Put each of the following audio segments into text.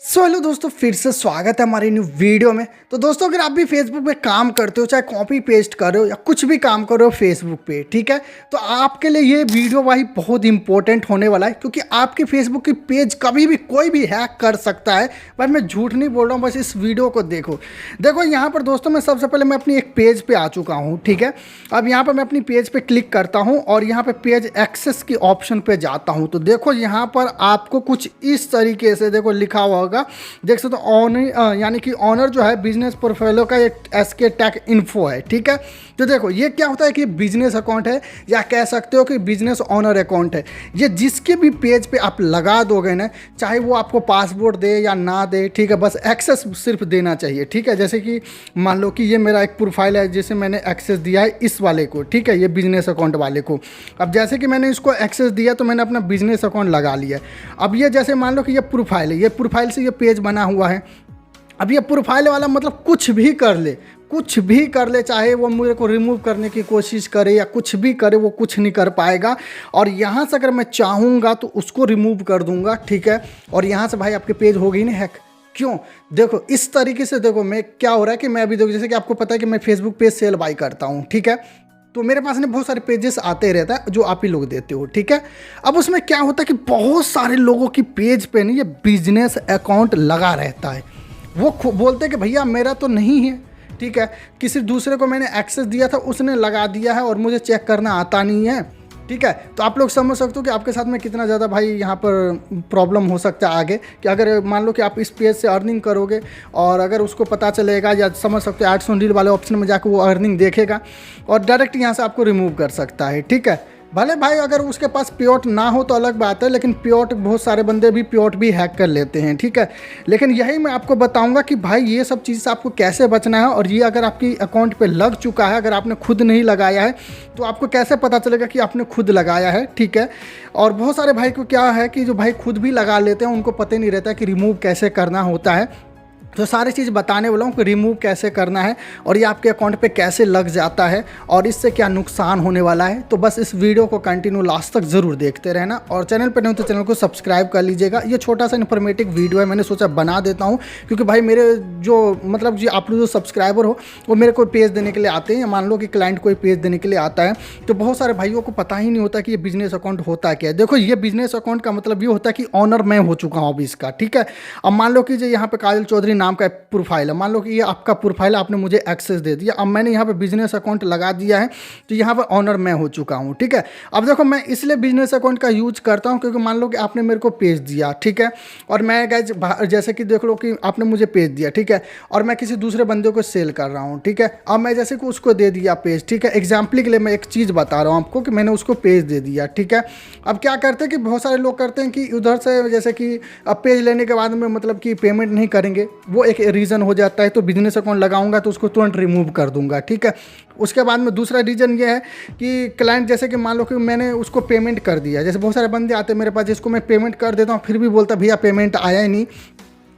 Hello दोस्तों, फिर से स्वागत है हमारी न्यू वीडियो में। तो दोस्तों, अगर आप भी फेसबुक पे काम करते हो, चाहे कॉपी पेस्ट कर रहे हो या कुछ भी काम कर रहे हो फेसबुक पे, ठीक है, तो आपके लिए ये वीडियो भाई बहुत इंपॉर्टेंट होने वाला है, क्योंकि आपकी फेसबुक की पेज कभी भी कोई भी हैक कर सकता है। भाई मैं झूठ नहीं बोल रहा हूँ, बस इस वीडियो को देखो यहाँ पर दोस्तों, मैं सबसे पहले मैं अपनी एक पेज पे आ चुका हूँ, ठीक है। अब यहाँ पर मैं अपनी पेज पे क्लिक करता हूँ और यहाँ पे पेज एक्सेस की ऑप्शन पे जाता हूँ। तो देखो यहाँ पर आपको कुछ इस तरीके से देखो लिखा हुआ होगा, देख सकते हो ऑनर, यानी कि ऑनर जो है बिजनेस पोर्टफोलियो का एक एसके टेक इन्फो है, ठीक है। तो देखो ये क्या होता है कि बिजनेस अकाउंट है, या कह सकते हो कि बिजनेस ऑनर अकाउंट है। ये जिसके भी पेज पे आप लगा दोगे ना, चाहे वो आपको पासवर्ड दे या ना दे, ठीक है, बस एक्सेस सिर्फ देना चाहिए, ठीक है। जैसे कि मान लो कि ये मेरा एक प्रोफाइल है जिसे मैंने एक्सेस दिया है इस वाले को, ठीक है, ये बिजनेस अकाउंट वाले को। अब जैसे कि मैंने इसको एक्सेस दिया तो मैंने अपना बिजनेस अकाउंट लगा लिया। अब ये जैसे मान लो कि ये प्रोफाइल है, ये प्रोफाइल से ये पेज बना हुआ है। अब ये प्रोफाइल वाला मतलब कुछ भी कर ले, चाहे वो मेरे को रिमूव करने की कोशिश करे या कुछ भी करे, वो कुछ नहीं कर पाएगा। और यहाँ से अगर मैं चाहूँगा तो उसको रिमूव कर दूंगा, ठीक है। और यहाँ से भाई आपके पेज हो गई ना हैक। क्यों? देखो इस तरीके से, देखो मैं क्या हो रहा है कि मैं अभी देखो, जैसे कि आपको पता है कि मैं फेसबुक पे सेल बाई करता हूँ, ठीक है। तो मेरे पास ना बहुत सारे पेजेस आते रहता है जो आप ही लोग देते हो, ठीक है। अब उसमें क्या होता है कि बहुत सारे लोगों की पेज पे ना ये बिजनेस अकाउंट लगा रहता है। वो बोलते हैं कि भैया मेरा तो नहीं है, ठीक है, किसी दूसरे को मैंने एक्सेस दिया था, उसने लगा दिया है और मुझे चेक करना आता नहीं है, ठीक है। तो आप लोग समझ सकते हो कि आपके साथ में कितना ज़्यादा भाई यहाँ पर प्रॉब्लम हो सकता है आगे, कि अगर मान लो कि आप इस पेज से अर्निंग करोगे और अगर उसको पता चलेगा, या समझ सकते हो एड्स ऑन डील वाले ऑप्शन में जाकर वो अर्निंग देखेगा और डायरेक्ट यहाँ से आपको रिमूव कर सकता है, ठीक है। भले भाई अगर उसके पास प्योट ना हो तो अलग बात है, लेकिन प्योट बहुत सारे बंदे भी प्योट भी हैक कर लेते हैं, ठीक है। लेकिन यही मैं आपको बताऊंगा कि भाई ये सब चीज़ से आपको कैसे बचना है। और ये अगर आपकी अकाउंट पे लग चुका है, अगर आपने खुद नहीं लगाया है, तो आपको कैसे पता चलेगा कि आपने खुद लगाया है, ठीक है। और बहुत सारे भाई को क्या है कि जो भाई खुद भी लगा लेते हैं, उनको पता ही नहीं रहता कि रिमूव कैसे करना होता है। तो सारी चीज़ बताने वाला हूँ कि रिमूव कैसे करना है और ये आपके अकाउंट पे कैसे लग जाता है और इससे क्या नुकसान होने वाला है। तो बस इस वीडियो को कंटिन्यू लास्ट तक ज़रूर देखते रहना, और चैनल पर नहीं तो चैनल को सब्सक्राइब कर लीजिएगा। ये छोटा सा इन्फॉर्मेटिव वीडियो है, मैंने सोचा बना देता हूँ, क्योंकि भाई मेरे जो मतलब जो आप लोग जो सब्सक्राइबर हो वो मेरे को पेज देने के लिए आते हैं, या मान लो कि क्लाइंट कोई पेज देने के लिए आता है, तो बहुत सारे भाइयों को पता ही नहीं होता कि ये बिजनेस अकाउंट होता क्या है। देखो ये बिजनेस अकाउंट का मतलब ये होता है कि ऑनर मैं हो चुका हूँ अभी इसका, ठीक है। अब मान लो कि जो यहाँ पे काजल चौधरी नाम का प्रोफाइल, मान लो कि ये आपका प्रोफाइल, आपने मुझे एक्सेस दे दिया, अब मैंने यहाँ पे बिजनेस अकाउंट लगा दिया है, तो यहाँ पर ऑनर मैं हो चुका हूँ, ठीक है। अब देखो मैं इसलिए बिजनेस अकाउंट का यूज करता हूँ क्योंकि मान लो कि आपने मेरे को पेज दिया, ठीक है, और मैं गाइस जैसे कि देख लो कि आपने मुझे पेज दिया, ठीक है, और मैं किसी दूसरे बंदे को सेल कर रहा हूँ, ठीक है। अब मैं जैसे कि उसको दे दिया पेज, ठीक है, एग्जाम्पल के लिए मैं एक चीज़ बता रहा हूँ आपको कि मैंने उसको पेज दे दिया, ठीक है। अब क्या करते हैं कि बहुत सारे लोग करते हैं कि उधर से जैसे कि अब पेज लेने के बाद में मतलब कि पेमेंट नहीं करेंगे, वो एक रीज़न हो जाता है। तो बिजनेस अकाउंट लगाऊंगा तो उसको तुरंत रिमूव कर दूंगा, ठीक है। उसके बाद में दूसरा रीज़न ये है कि क्लाइंट जैसे कि मान लो कि मैंने उसको पेमेंट कर दिया, जैसे बहुत सारे बंदे आते हैं मेरे पास जिसको मैं पेमेंट कर देता हूँ, फिर भी बोलता भैया पेमेंट आया ही नहीं,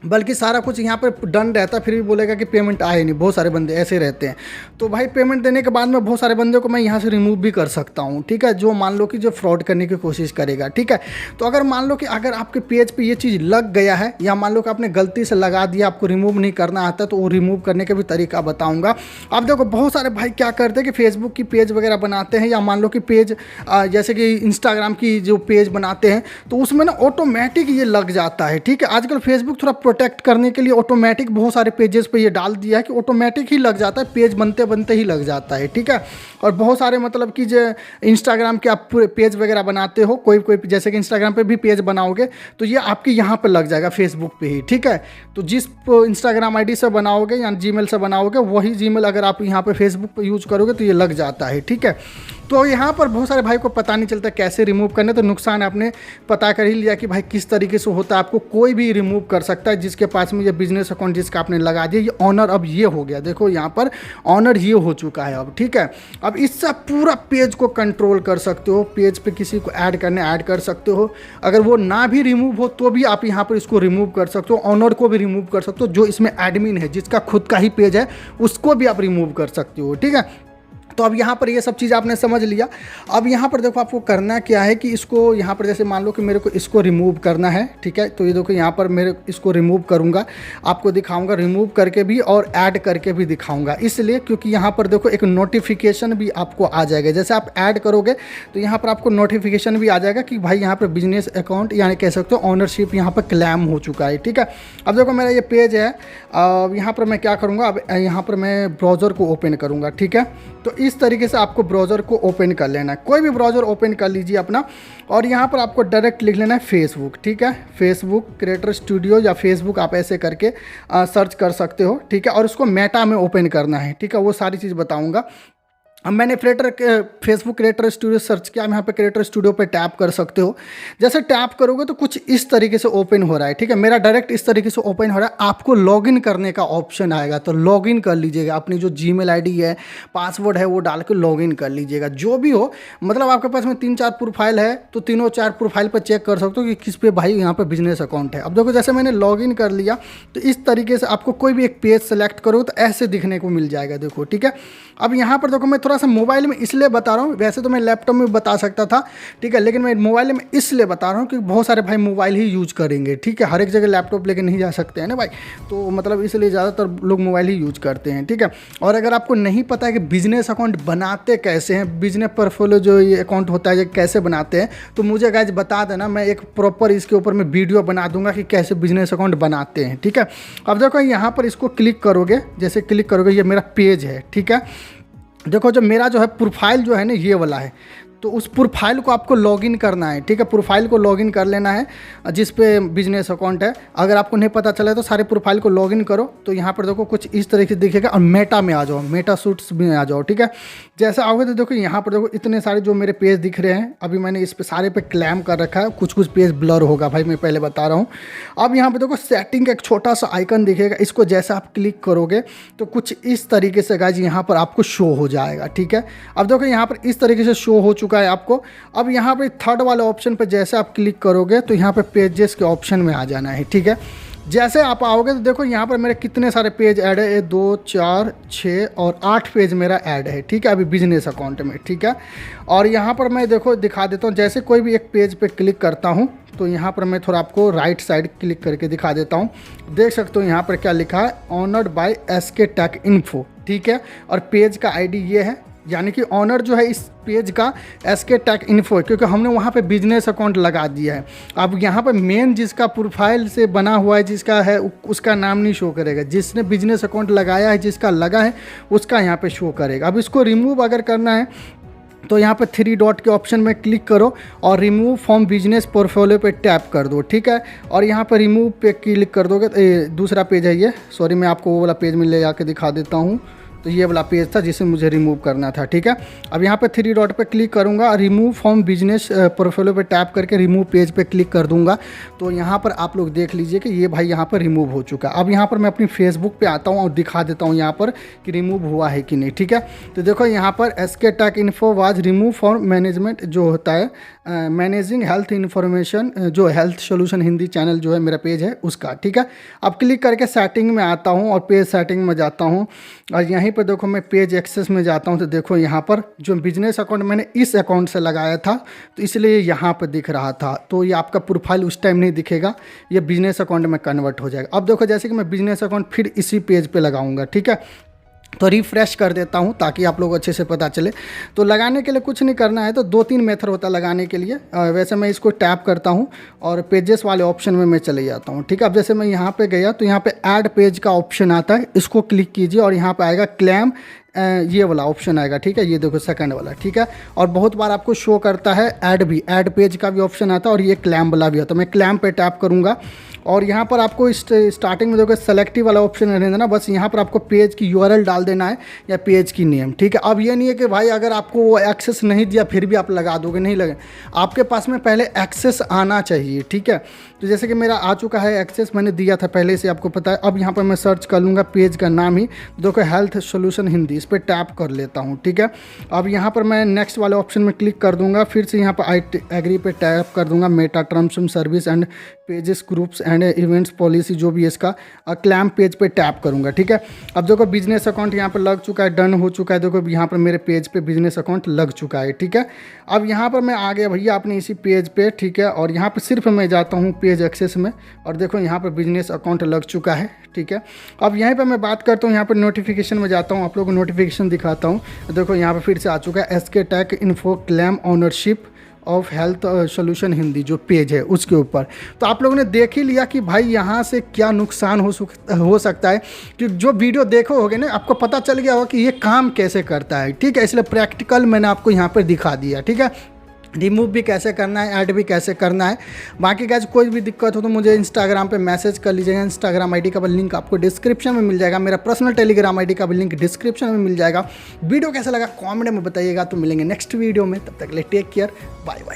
बल्कि सारा कुछ यहाँ पर डन रहता है, फिर भी बोलेगा कि पेमेंट आए नहीं। बहुत सारे बंदे ऐसे रहते हैं। तो भाई पेमेंट देने के बाद में बहुत सारे बंदे को मैं यहाँ से रिमूव भी कर सकता हूँ, ठीक है, जो मान लो कि जो फ्रॉड करने की कोशिश करेगा, ठीक है। तो अगर मान लो कि अगर आपके पेज पे ये चीज़ लग गया है, या मान लो कि आपने गलती से लगा दिया, आपको रिमूव नहीं करना आता, तो वो रिमूव करने का भी तरीका बताऊँगा। अब देखो बहुत सारे भाई क्या करते हैं कि फेसबुक की पेज वगैरह बनाते हैं, या मान लो कि पेज जैसे कि इंस्टाग्राम की जो पेज बनाते हैं, तो उसमें ना ऑटोमेटिक ये लग जाता है, ठीक है। आजकल फेसबुक थोड़ा प्रोटेक्ट करने के लिए ऑटोमेटिक बहुत सारे पेजेस पे ये डाल दिया है कि ऑटोमेटिक ही लग जाता है, पेज बनते बनते ही लग जाता है, ठीक है। और बहुत सारे मतलब कि जो इंस्टाग्राम के आप पेज वगैरह बनाते हो, कोई जैसे कि इंस्टाग्राम पे भी पेज बनाओगे तो ये आपके यहाँ पे लग जाएगा फेसबुक पे ही, ठीक है। तो जिस इंस्टाग्राम आईडी से बनाओगे या जीमेल से बनाओगे, वही जीमेल अगर आप यहाँ पे फेसबुक पे यूज करोगे तो ये लग जाता है, ठीक है। तो यहाँ पर बहुत सारे भाई को पता नहीं चलता कैसे रिमूव करने, तो नुकसान आपने पता कर ही लिया कि भाई किस तरीके से होता है। आपको कोई भी रिमूव कर सकता है जिसके पास में ये बिजनेस अकाउंट जिसका आपने लगा दिया, ये ऑनर अब ये हो गया, देखो यहाँ पर ऑनर ये हो चुका है अब, ठीक है। अब इससे पूरा पेज को कंट्रोल कर सकते हो, पेज पे किसी को ऐड कर सकते हो। अगर वो ना भी रिमूव हो तो भी आप यहाँ पर इसको रिमूव कर सकते हो, ऑनर को भी रिमूव कर सकते हो, जो इसमें एडमिन है जिसका खुद का ही पेज है उसको भी आप रिमूव कर सकते हो, ठीक है। तो अब यहाँ पर ये सब चीज़ आपने समझ लिया। अब यहाँ पर देखो आपको करना क्या है कि इसको यहाँ पर जैसे मान लो कि मेरे को इसको रिमूव करना है, ठीक है। तो ये देखो यहाँ पर मेरे इसको रिमूव करूँगा, आपको दिखाऊंगा रिमूव करके भी और ऐड करके भी दिखाऊंगा, इसलिए क्योंकि यहाँ पर देखो एक नोटिफिकेशन भी आपको आ जाएगा। जैसे आप ऐड करोगे तो यहाँ पर आपको नोटिफिकेशन भी आ जाएगा कि भाई यहाँ पर बिजनेस अकाउंट यानी कह सकते हो ऑनरशिप यहाँ पर क्लेम हो चुका है, ठीक है। अब देखो मेरा ये पेज है, अब यहाँ पर मैं क्या करूँगा, अब यहाँ पर मैं ब्राउज़र को ओपन करूँगा, ठीक है। तो इस तरीके से आपको ब्राउज़र को ओपन कर लेना है, कोई भी ब्राउज़र ओपन कर लीजिए अपना, और यहाँ पर आपको डायरेक्ट लिख लेना है फेसबुक, ठीक है। फेसबुक क्रिएटर स्टूडियो या फेसबुक आप ऐसे करके सर्च कर सकते हो, ठीक है। और उसको मेटा में ओपन करना है, ठीक है, वो सारी चीज़ बताऊँगा। अब मैंने फेसबुक क्रिएटर स्टूडियो सर्च किया, हम यहाँ पे क्रिएटर स्टूडियो पे टैप कर सकते हो। जैसे टैप करोगे तो कुछ इस तरीके से ओपन हो रहा है, ठीक है। मेरा डायरेक्ट इस तरीके से ओपन हो रहा है। आपको लॉगिन करने का ऑप्शन आएगा, तो लॉगिन कर लीजिएगा, अपनी जो जीमेल आईडी है, पासवर्ड है, वो डाल के लॉगिन कर लीजिएगा। जो भी हो, मतलब आपके पास में 3-4 प्रोफाइल है तो तीनों 4 प्रोफाइल पर चेक कर सकते हो कि किस पे भाई यहाँ पर बिजनेस अकाउंट है। अब देखो जैसे मैंने लॉगिन कर लिया, तो इस तरीके से आपको कोई भी एक पेज सेलेक्ट करो तो ऐसे दिखने को मिल जाएगा, देखो, ठीक है। अब यहाँ पर देखो मैं थोड़ा सा मोबाइल में इसलिए बता रहा हूँ, वैसे तो मैं लैपटॉप में बता सकता था, ठीक है, लेकिन मैं मोबाइल में इसलिए बता रहा हूँ कि बहुत सारे भाई मोबाइल ही यूज करेंगे, ठीक है। हर एक जगह लैपटॉप लेके नहीं जा सकते हैं ना भाई, तो मतलब इसलिए ज़्यादातर लोग मोबाइल ही यूज करते हैं, ठीक है। और अगर आपको नहीं पता है कि बिजनेस अकाउंट बनाते कैसे हैं, बिजनेस पोर्टफोलियो जो ये अकाउंट होता है ये कैसे बनाते हैं, तो मुझे गाइस बता देना, मैं एक प्रॉपर इसके ऊपर मैं वीडियो बना दूंगा कि कैसे बिजनेस अकाउंट बनाते हैं, ठीक है। अब देखो यहाँ पर इसको क्लिक करोगे, जैसे क्लिक करोगे ये मेरा पेज है, ठीक है। देखो जो मेरा जो है प्रोफाइल जो है ना ये वाला है, तो उस प्रोफाइल को आपको लॉगिन करना है, ठीक है। प्रोफाइल को लॉगिन कर लेना है जिस पे बिजनेस अकाउंट है। अगर आपको नहीं पता चले तो सारे प्रोफाइल को लॉगिन करो, तो यहाँ पर देखो कुछ इस तरीके से दिखेगा। और मेटा में आ जाओ, मेटा सूट्स में आ जाओ, ठीक है। जैसे आओगे तो देखो यहाँ पर देखो इतने सारे जो मेरे पेज दिख रहे हैं, अभी मैंने इस पे सारे पे क्लेम कर रखा है। कुछ कुछ पेज ब्लर होगा भाई, मैं पहले बता रहा हूँ। अब यहाँ पर देखो सेटिंग का एक छोटा सा आइकन दिखेगा, इसको जैसे आप क्लिक करोगे तो कुछ इस तरीके से गाइस यहाँ पर आपको शो हो जाएगा, ठीक है। अब देखो यहाँ पर इस तरीके से शो हो चुका है आपको। अब यहाँ पे थर्ड वाले ऑप्शन पे जैसे आप क्लिक करोगे तो यहाँ पे पेजेस के ऑप्शन में आ जाना है, ठीक है। जैसे आप आओगे तो देखो यहाँ पर मेरे कितने सारे पेज ऐड है, 2, 4, 6 और 8 पेज मेरा ऐड है, ठीक है, अभी बिजनेस अकाउंट में, ठीक है। और यहाँ पर मैं देखो दिखा देता हूँ, जैसे कोई भी एक पेज पे क्लिक करता हूँ तो यहाँ पर मैं थोड़ा आपको राइट साइड क्लिक करके दिखा देता हूँ। देख सकते हो यहाँ पर क्या लिखा है, honoured bye SK take info, ठीक है। और पेज का ID ये है, यानी कि ऑनर जो है इस पेज का SK टेक इन्फो है, क्योंकि हमने वहाँ पे बिजनेस अकाउंट लगा दिया है। अब यहाँ पे मेन जिसका प्रोफाइल से बना हुआ है, जिसका है उसका नाम नहीं शो करेगा, जिसने बिजनेस अकाउंट लगाया है, जिसका लगा है उसका यहाँ पे शो करेगा। अब इसको रिमूव अगर करना है तो यहाँ पे 3 डॉट के ऑप्शन में क्लिक करो और रिमूव फ्रॉम बिजनेस पोर्टफोलियो पे टैप कर दो, ठीक है। और यहाँ पर रिमूव पे क्लिक कर दोगे तो दूसरा पेज है ये, सॉरी मैं आपको वो वाला पेज में ले जाके दिखा देता हूँ। तो ये वाला पेज था जिसे मुझे रिमूव करना था, ठीक है। अब यहाँ पे 3 डॉट पे क्लिक करूँगा, रिमूव फ्रॉम बिजनेस पोर्टफोलियो पे टैप करके रिमूव पेज पे क्लिक कर दूंगा। तो यहाँ पर आप लोग देख लीजिए कि ये भाई यहाँ पर रिमूव हो चुका है। अब यहाँ पर मैं अपनी फेसबुक पे आता हूँ और दिखा देता हूँ यहाँ पर कि रिमूव हुआ है कि नहीं, ठीक है। तो देखो यहाँ पर SK take info was remove for management, जो होता है मैनेजिंग हेल्थ इन्फॉर्मेशन, जो हेल्थ सोल्यूशन हिंदी चैनल जो है मेरा पेज है उसका, ठीक है। अब क्लिक करके सेटिंग में आता हूँ और पेज सेटिंग में जाता हूँ और यहीं पर देखो मैं पेज एक्सेस में जाता हूँ। तो देखो यहाँ पर जो बिजनेस अकाउंट मैंने इस अकाउंट से लगाया था तो इसलिए यहाँ पर दिख रहा था, तो ये आपका प्रोफाइल उस टाइम नहीं दिखेगा, ये बिजनेस अकाउंट में कन्वर्ट हो जाएगा। अब देखो जैसे कि मैं बिजनेस अकाउंट फिर इसी पेज पे लगाऊंगा, ठीक है। तो रिफ़्रेश कर देता हूँ ताकि आप लोग अच्छे से पता चले। तो लगाने के लिए कुछ नहीं करना है, तो 2-3 मेथड होता है लगाने के लिए। वैसे मैं इसको टैप करता हूँ और पेजेस वाले ऑप्शन में मैं चले जाता हूँ, ठीक है। अब जैसे मैं यहाँ पे गया तो यहाँ पे ऐड पेज का ऑप्शन आता है, इसको क्लिक कीजिए और यहाँ पे आएगा क्लेम, ये वाला ऑप्शन आएगा, ठीक है। ये देखो सेकंड वाला, ठीक है। और बहुत बार आपको शो करता है ऐड पेज का भी ऑप्शन आता है और ये क्लैम वाला भी आता है। मैं क्लैम पे टैप करूँगा और यहाँ पर आपको स्टार्टिंग में देखो सेलेक्टिव वाला ऑप्शन रहने देना, बस यहाँ पर आपको पेज की URL डाल देना है या पेज की नेम, ठीक है। अब ये नहीं है कि भाई अगर आपको वो एक्सेस नहीं दिया फिर भी आप लगा दोगे, नहीं लगे, आपके पास में पहले एक्सेस आना चाहिए, ठीक है। तो जैसे कि मेरा आ चुका है एक्सेस, मैंने दिया था पहले से, आपको पता है। अब यहाँ पर मैं सर्च कर लूँगा पेज का नाम ही, देखो हेल्थ सोल्यूशन हिंदी, इस पर टैप कर लेता हूँ, ठीक है। अब यहाँ पर मैं नेक्स्ट वाले ऑप्शन में क्लिक कर दूँगा, फिर से यहाँ पर आई एग्री पे टैप कर दूँगा, Meta terms and service and pages groups and events policy जो भी है इसका क्लैम पेज पे टैप करूँगा। ठीक है, अब देखो बिजनेस अकाउंट यहाँ पर लग चुका है, डन हो चुका है। देखो यहाँ पर मेरे पेज पे बिजनेस अकाउंट लग चुका है। ठीक है, अब यहाँ पर मैं आ गया भैया अपने इसी पेज पे। ठीक है, और यहाँ पर सिर्फ मैं जाता हूँ पेज एक्सेस में और देखो यहाँ पर बिजनेस अकाउंट लग चुका है। ठीक है, अब यहाँ पर मैं बात करता हूँ, यहाँ पर नोटिफिकेशन में जाता हूँ, आप लोगों को नोटिफिकेशन दिखाता हूँ। देखो यहाँ पर फिर से आ चुका है SK take info claim ownership of health solution Hindi जो पेज है उसके ऊपर। तो आप लोगों ने देख ही लिया कि भाई यहाँ से क्या नुकसान हो सकता है, कि जो वीडियो देखो होगे ना आपको पता चल गया होगा कि ये काम कैसे करता है। ठीक है, इसलिए प्रैक्टिकल मैंने आपको यहाँ पर दिखा दिया। ठीक है, रिमूव भी कैसे करना है, ऐड भी कैसे करना है। बाकी गाइस कोई भी दिक्कत हो तो मुझे इंस्टाग्राम पे मैसेज कर लीजिएगा। इंस्टाग्राम आईडी का भी लिंक आपको डिस्क्रिप्शन में मिल जाएगा, मेरा पर्सनल टेलीग्राम आईडी का भी लिंक डिस्क्रिप्शन में मिल जाएगा। वीडियो कैसा लगा कमेंट में बताइएगा। तो मिलेंगे नेक्स्ट वीडियो में, तब तक के लिए टेक केयर, बाय बाय।